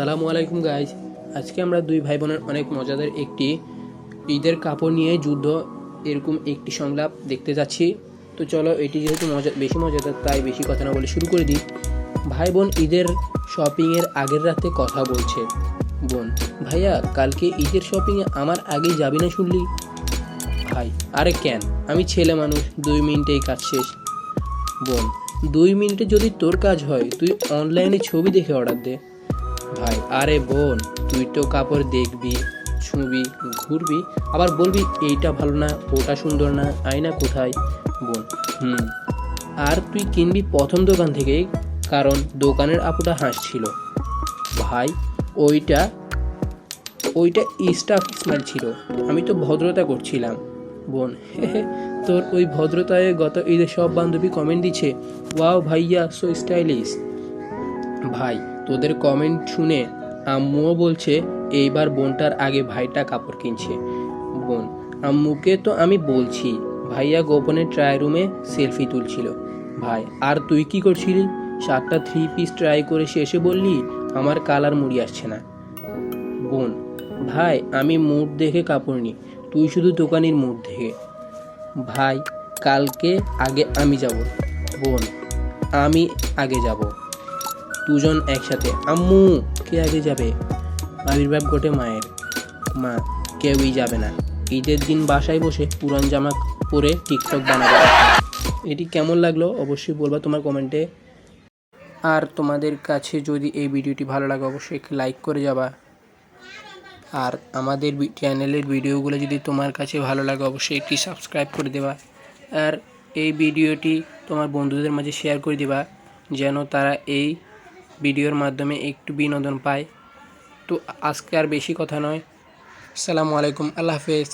আসসালামু আলাইকুম গাইজ। আজকে আমরা দুই ভাই বোনের অনেক মজাদার একটি ঈদের কাপড় নিয়ে যুদ্ধ এরকম একটি সংলাপ দেখতে যাচ্ছি। তো চলো, এটি যেহেতু বেশি মজাদার তাই বেশি কথা না বলে শুরু করে দিই। ভাই বোন ঈদের শপিংয়ের আগের রাতে কথা বলছে। বোন: ভাইয়া, কালকে ঈদের শপিংয়ে আমার আগেই যাবি না শুনলি? ভাই: আরে কেন, আমি ছেলে মানুষ, 2 মিনিটেই কাজ শেষ। বোন: 2 মিনিটে যদি তোর কাজ হয় তুই অনলাইনে ছবি দেখে অর্ডার দে। ভাই: আরে বোন, তুই তো কাপড় দেখবি, ছুঁবি, ঘুরবি, আবার বলবি এইটা ভালো না, ওটা সুন্দর না, আয়না কোথায়। বোন: আর তুই কিনবি প্রথম দোকান থেকেই, কারণ দোকানের আপুটা হাসছিল। ভাই: ওইটা ওইটা স্টাফ স্মাইল ছিল, আমি তো ভদ্রতা করছিলাম। বোন: তোর ওই ভদ্রতায় গত ঈদে সব বান্ধবী কমেন্ট দিচ্ছে, ওয়াও ভাইয়া, সো স্টাইলিশ। ভাই: তোদের কমেন্ট শুনে আম্মুও বলছে এইবার বোনটার আগে ভাইটা কাপড় কিনছে। বোন: আম্মুকে তো আমি বলছি। ভাইয়া গোপনে ট্রাই রুমে সেলফি তুলছিল। ভাই: আর তুই কি করছিলি? 7টা 3 পিস ট্রাই করে শেষে বললি আমার কালার মুড়ি আসছে না। বোন: ভাই, আমি মুড দেখে কাপড় নিই, তুই শুধু দোকানির মুড দেখে। ভাই: কালকে আগে আমি যাব। বোন: আমি আগে যাব। দুজন একসাথে: আম্মু, কে আগে যাবে? আবির্ভাব ঘটে মায়ের। মা: কেউই যাবে না, ঈদের দিন বাসায় বসে পুরান জামা পরে টিকটক বানাবে। এটি কেমন লাগলো অবশ্যই বলবা তোমার কমেন্টে। আর তোমাদের কাছে যদি এই ভিডিওটি ভালো লাগে অবশ্যই একটি লাইক করে যাবা। আর আমাদের চ্যানেলের ভিডিওগুলো যদি তোমার কাছে ভালো লাগে অবশ্যই একটি সাবস্ক্রাইব করে দেবা। আর এই ভিডিওটি তোমার বন্ধুদের মাঝে শেয়ার করে দিবা, যেন তারা এই ভিডিওর মাধ্যমে একটু বিনোদন পায়। তো আজকে আর বেশি কথা নয়। আসসালামু আলাইকুম, আল্লাহ হাফেজ।